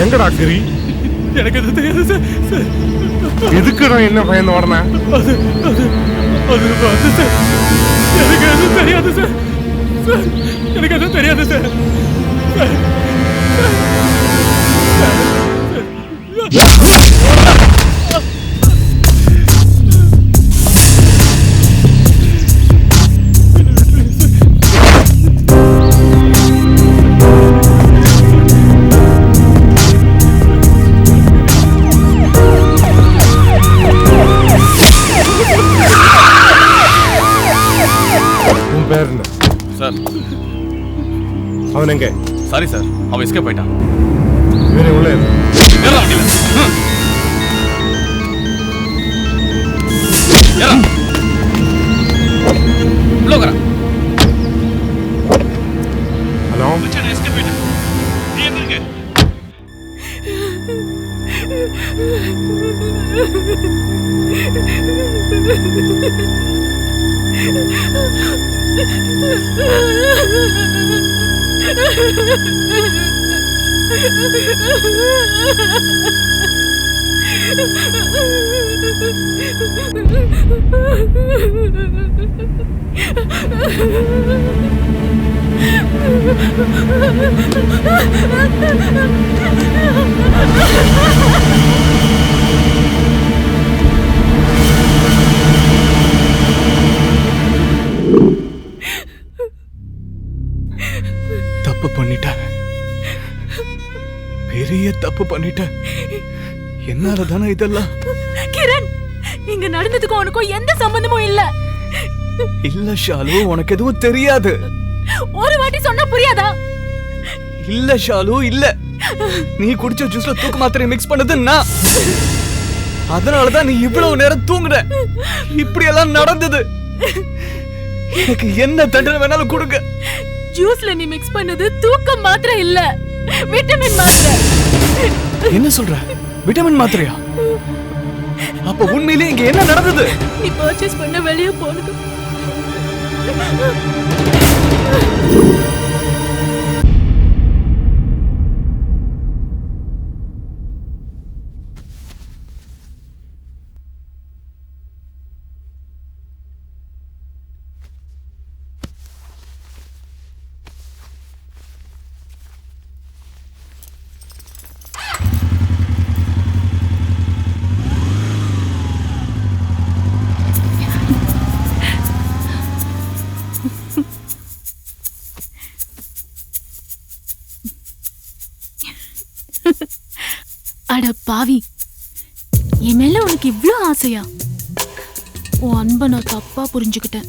எங்கடா கிரி? எனக்கு அது தெரியாது சார். எதுக்குடா என்ன பயந்து ஓடன? அது சார், எனக்கு அது தெரியாது சார். எனக்கு அது தெரியாது சார். சார் அவன் எங்க? சாரி சார், அவன் எஸ்கேப் ஆயிட்டான். இவனே உள்ள ஹலோ எஸ்கேப் ஆயிட்டான். நீ எங்க இருக்க? தப்பு பண்ணிட்டேன், பெரிய தப்பு பண்ணிட்டேன். என்னால தானே இதெல்லாம்? கிரண், இங்க நடந்ததுக்கும் உனக்கும் எந்த சம்பந்தமும் இல்ல. இல்ல ஷாலு, உனக்கு எதுவும் தெரியாது. ஒரு வாட்டி சொன்னா புரியாதா? இல்ல ஷாலு, இல்ல. நீ குடிச்ச ஜூஸ்ல தூக்க மாத்திரை மிக்ஸ் பண்ணது நான். அதனாலதான் நீ இவ்வளவு நேரம் தூங்குற. இப்படி எல்லாம் நடந்தது. எனக்கு என்ன தண்டனை வேணாலும் கொடுங்க. ஜூஸ்ல நீ மிக்ஸ் பண்ணது தூக்கம் மாத்திரை இல்ல, விட்டமின் மாத்திரை. என்ன சொல்ற? விட்டமின் மாத்திரையா? அப்ப உண்மையிலே இங்க என்ன நடந்தது? நீ பர்ச்சேஸ் பண்ண வெளியே போனது. அட பாவி, என் மேல உனக்கு இவ்ளோ ஆசையா? உன் அன்பை நான் தப்பா புரிஞ்சுக்கிட்டேன்.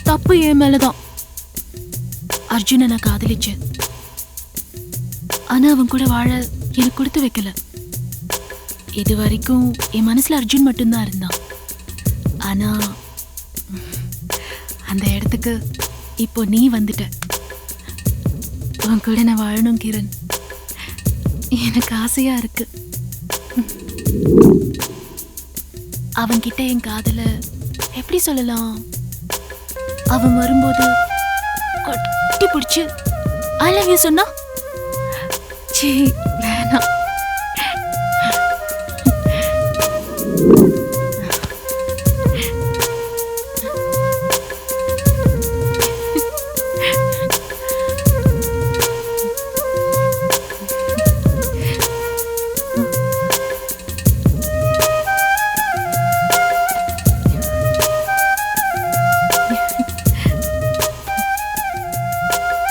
தப்பு என் மேலதான். அர்ஜுனை நான் காதலிச்சேன். ஆனா அவன் கூட வாழ எனக்கு கொடுத்து வைக்கல. இது வரைக்கும் என் மனசுல அர்ஜுன் மட்டும்தான் இருந்தான். ஆனா அந்த இடத்துக்கு இப்போ நீ வந்துட்ட. உன் கூட நான் வாழணும் கிரண். எனக்கு ஆசையா இருக்கு. அவன்கிட்ட என் காதல எப்படி சொல்லலாம்? அவன் வரும்போது கட்டி பிடிச்சு ஐ லவ் யூ சொன்னா, சீ வேணாம்.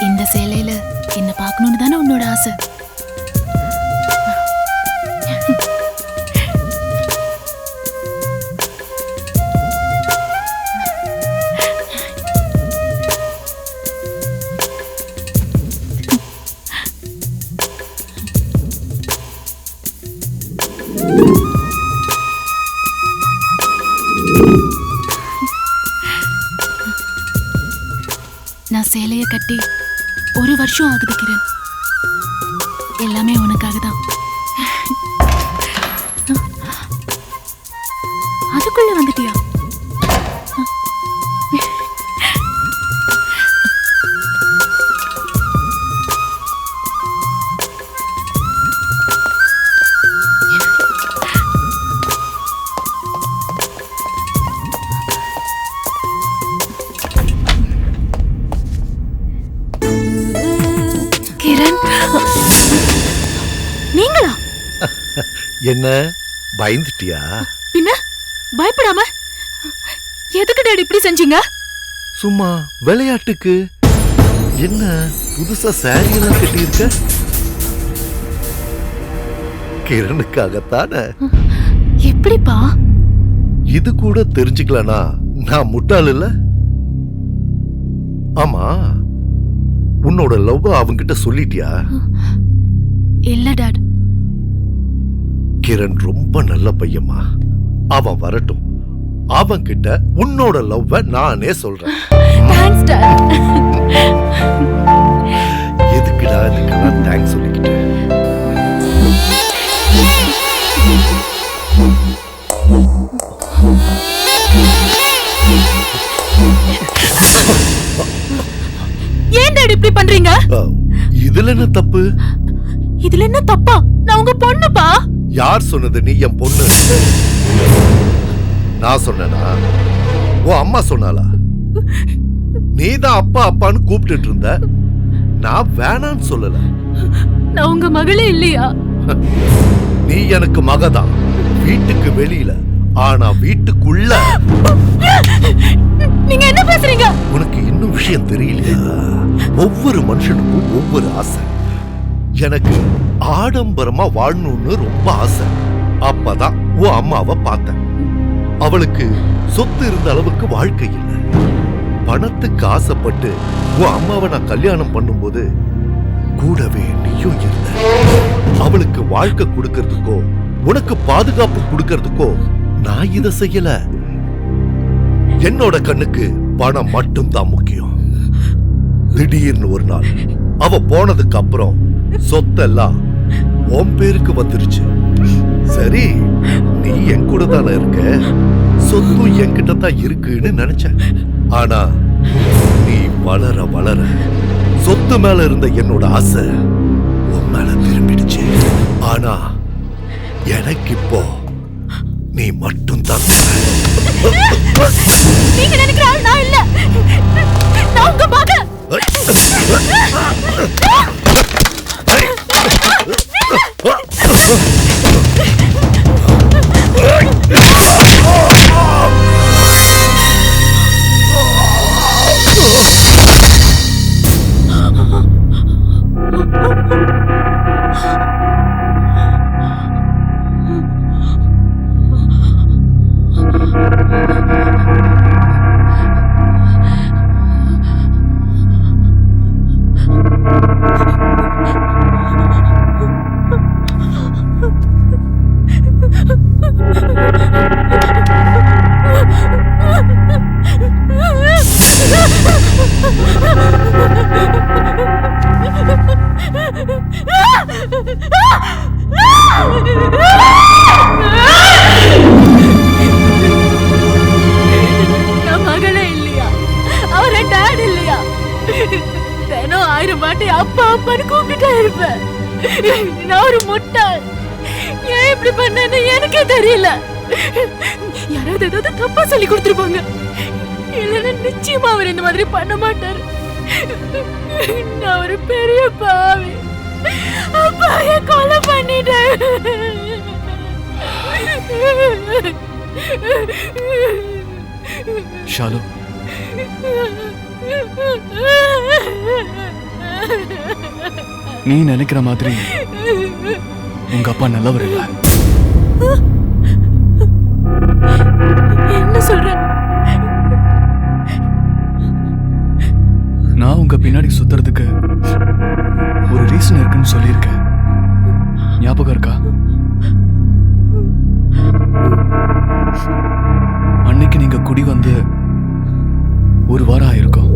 இந்த சேலையில என்ன பார்க்கணும்னு தானே உன்னோட ஆசை? நான் சேலைய கட்டி 1 வருஷம் ஆகுது கிரண். எல்லாமே உனக்காக தான். அதுக்குள்ள வந்துட்டியா? கிரண், நீங்களா? என்ன பயந்துட்டியா? பின்ன பயப்படாம எதுக்கு டாடி இப்படி செஞ்சீங்க? சும்மா விளையாட்டுக்கு. என்ன புதுசா சாரி எல்லாம் கட்டியிருக்க? கிரணுக்காகத்தானே. எப்படிப்பா? இது கூட தெரிஞ்சுக்கலனா நான் முட்டாள் இல்ல. ஆமா, உன்னோட லவ் அவங்கிட்ட சொல்லிட்டியா? இல்ல டாட். கிரண் ரொம்ப நல்ல பையம்மா. அவன் வரட்டும். அவன் கிட்ட உன்னோட லவ்வ நானே சொல்றேன். Thanks dot. எதுக்குடா இதுக்கெல்லாம் தேங்க்ஸ் சொல்லிக்கிட்டு? ஏன் டாடி இப்படி பண்றீங்க? இதுல என்ன தப்பு? இதுல என்ன தப்பா? நான் உங்க பொண்ணுப்பா. யார் சொன்னது நீ என் பொண்ணு? நான் சொன்னேனா? உன் அம்மா சொன்னாளா? நீதான் அப்பா அப்பான்னு கூப்பிட்டு இருந்த. நான் வேணான்னு சொல்லல. நான் உங்க மகளே இல்லையா? நீ எனக்கு மகதான், வீட்டுக்கு வெளியில. ஆனா வீட்டுக்குள்ள நீங்க என்ன பேசுறீங்க? உனக்கு இன்னும் விஷயம் தெரியலையா? ஒவ்வொரு மனுஷனுக்கும் ஒவ்வொரு ஆசை. எனக்கு ஆடம்பரமா வாழணும்னு ரொம்ப ஆசை. அப்பதான் உன் அம்மாவை பார்த்தேன். அவளுக்கு சொத்து இருந்த அளவுக்கு வாழ்க்கை இல்லை. பணத்துக்கு ஆசைப்பட்டு உன் அம்மாவை நான் கல்யாணம் பண்ணும்போது கூடவே நீயும் இருந்த. அவளுக்கு வாழ்க்கை கொடுக்கறதுக்கோ உனக்கு பாதுகாப்பு கொடுக்கறதுக்கோ நான் இதை செய்யல. என்னோட கண்ணுக்கு பணம் மட்டும்தான் முக்கியம். திடீர்னு ஒரு நாள் அவ போனதுக்கு அப்புறம் சொத்தெல்லாம் உன் பேருக்கு வந்துருச்சு. சரி, நீ என் கூட தானே இருக்க, சொத்தும் என்கிட்ட தான் இருக்குன்னு நினைச்சேன். ஆனா நீ வளர வளர சொத்து மேல இருந்த என்னோட ஆசை உன் மேல திரும்பிடுச்சு. ஆனா எனக்கு இப்போ நீ மட்டும் தான். நீங்க நினைக்கிற ஆள் நான் இல்ல. நான் உங்க மகள். நான் மகளே இல்லையா? அவரை டாட் இல்லையா? தினம் 1000 வாட்டி அப்பா அப்பான்னு கூப்பிட்டுட்டே இருப்பேன். நான் ஒரு முட்டாள். ஏன் இப்படி பண்ணேன்னு எனக்கே தெரியல. யாராவது ஏதாவது தப்பா சொல்லி கொடுத்துருப்பாங்க. இல்லைன்னா நிச்சயமா அவர் இந்த மாதிரி பண்ண மாட்டாரு. நான் ஒரு பெரிய பாவி. அப்பாவை கொலை பண்ணிட்டேன். ஷாலு, நீ நினைக்கிற மாதிரி உங்க அப்பா நல்லவர் இல்ல. என்ன சொல்ற? நான் உங்க பின்னாடி சுத்துறதுக்கு ஒரு ரீசன் இருக்குன்னு சொல்லியிருக்கேன். ஞாபகம் இருக்கா? அன்னைக்கு நீங்க குடி வந்து 1 வாரம் ஆயிருக்கும்.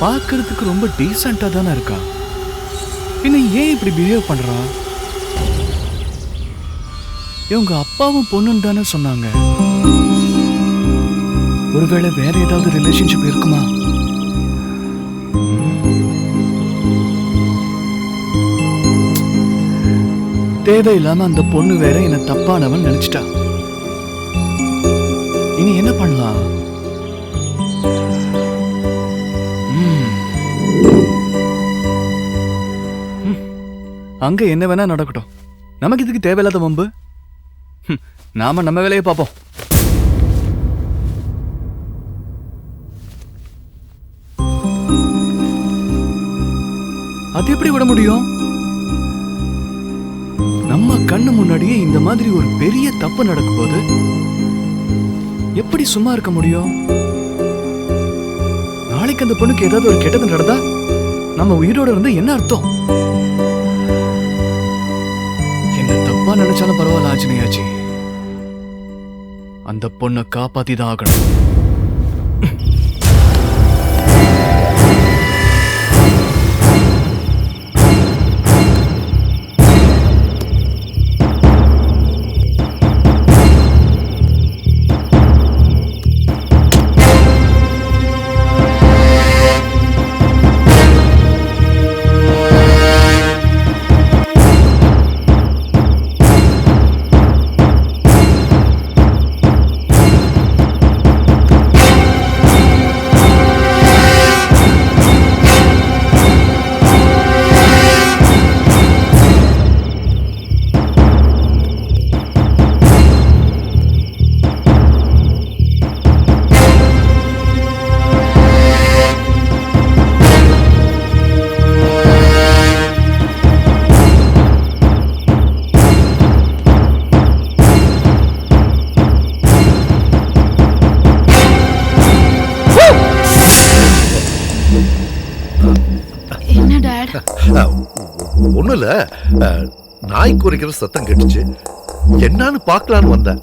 பார்க்கறதுக்கு ரொம்ப டீசெண்டா தானே இருக்கா. பின்ன ஏன் இப்படி பிஹேவ் பண்றான்? இவங்க அப்பாவும் பொண்ணுன்னு தானே சொன்னாங்க. ஒருவேளை வேற ஏதாவது ரிலேஷன்ஷிப் இருக்குமா? தேவையில்லாம அந்த பொண்ணு வேற என்ன தப்பானவன் நினைச்சிட்டா. இனி என்ன பண்ணலாம்? அங்க என்ன வேணா நடக்கட்டும். நமக்கு இதுக்கு தேவையில்லாத வம்பு. நாம நம்ம வேலையை பார்ப்போம். அது எப்படி விட முடியும்? நம்ம கண்ணு முன்னாடியே இந்த மாதிரி ஒரு பெரிய தப்பு நடக்கும் போது எப்படி சும்மா இருக்க முடியும்? நாளைக்கு அந்த பொண்ணுக்கு ஏதாவது ஒரு கெட்டது நடந்தா நம்ம உயிரோட இருந்து என்ன அர்த்தம்? என்ன தப்பா நினைச்சாலும் பரவாயில்ல ஆச்சனையாச்சு. அந்த பொண்ணை காப்பாத்தி தான் ஆகணும். ஒண்ணும் இல்ல, நாய் குறைக்கிற சத்தம் கேட்டுச்சு. என்னன்னு பார்க்கலான்னு வந்தேன்.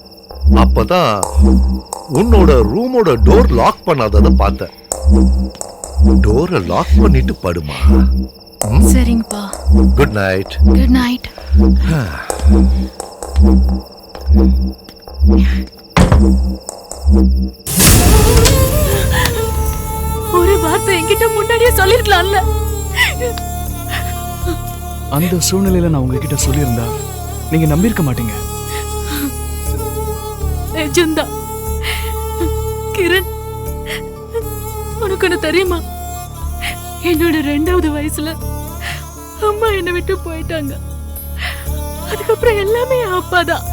அப்பதான் உன்னோட ரூமோட டோர் லாக் பண்ணாதத பார்த்தேன். டோரை லாக் பண்ணிட்டு படுமா. சரிங்கப்பா. Good night. Good night. ஒரு வார்த்தை என்கிட்ட முன்னாடியே சொல்லிருக்கலாம்ல. அந்த சூழ்நிலையில நான் உங்ககிட்ட சொல்லியிருந்தா நீங்க நம்பியிருக்க மாட்டீங்க. நிஜம்தான் கிரண். உனக்கு ஒண்ணு தெரியுமா? என்னோட 2வது வயசுல அம்மா என்னை விட்டு போயிட்டாங்க. அதுக்கப்புறம் எல்லாமே அப்பாதான்.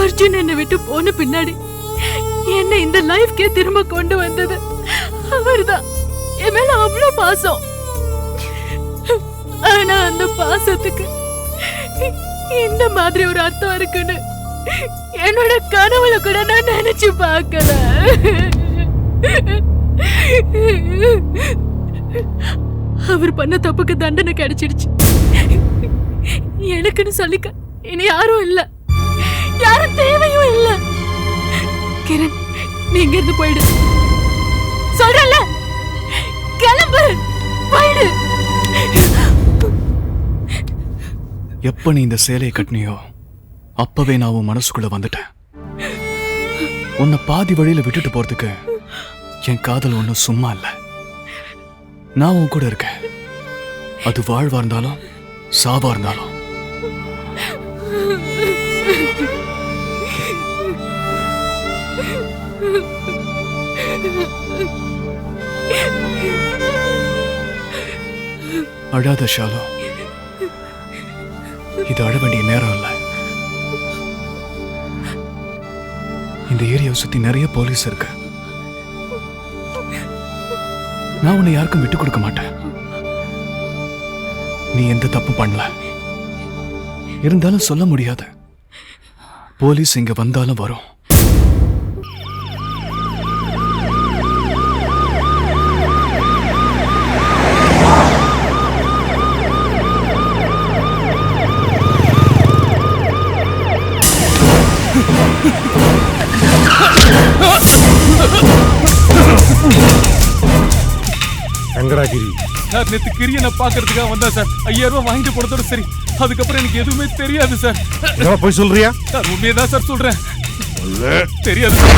அர்ஜுன் என்னை விட்டு போன பின்னாடி என்ன இந்த லைஃப்கே திரும்ப கொண்டு வந்தது அவர்தான். என் மேல அவ்வளவு பாசம். ஆனா அந்த பாசத்துக்கு இந்த மாதிரி ஒரு அர்த்தம் இருக்குன்னு என்னோட கனவுல கூட நான் நினைச்சு பார்க்கல. அவர் பண்ண தப்புக்கு தண்டனை கிடைச்சிடுச்சு. எனக்குன்னு சொல்லிக்க இனி யாரும் இல்ல, யாரும் தேவையும் இல்ல. கிரண், நீங்க இருந்து போயிடு. சொல்றல, கிளம்பு, போயிடு. எப்ப நீ இந்த சேலையை கட்டினியோ அப்பவே நான் உன் மனசுக்குள்ள வந்துட்டேன். உன்னை பாதி வழியில விட்டுட்டு போறதுக்கு என் காதல் ஒண்ணும் சும்மா இல்ல. நான் உன் கூட இருக்கேன். அது வாழ்வா இருந்தாலும் சாவா இருந்தாலும். அழாத ஷாலு, இது அழ வேண்டிய நேரம் இல்ல. இந்த ஏரியாவை சுத்தி நிறைய போலீஸ் இருக்கு. நான் உன்னை யாருக்கும் விட்டு கொடுக்க மாட்டேன். நீ எந்த தப்பும் பண்ணல. இருந்தாலும் சொல்ல முடியாது. போலீஸ் இங்க வந்தாலும் வரும். எங்கடா கிரி? சார் நேத்து கிரியை நான் பாக்குறதுக்காக வந்தா சார். 5000 ரூபாய் வாங்கிட்டு போனதோட சரி. அதுக்கப்புறம் எனக்கு எதுவுமே தெரியாது சார். போய் சொல்றியா? சார் உண்மையை தான் சார் சொல்றேன். தெரியாது சார்.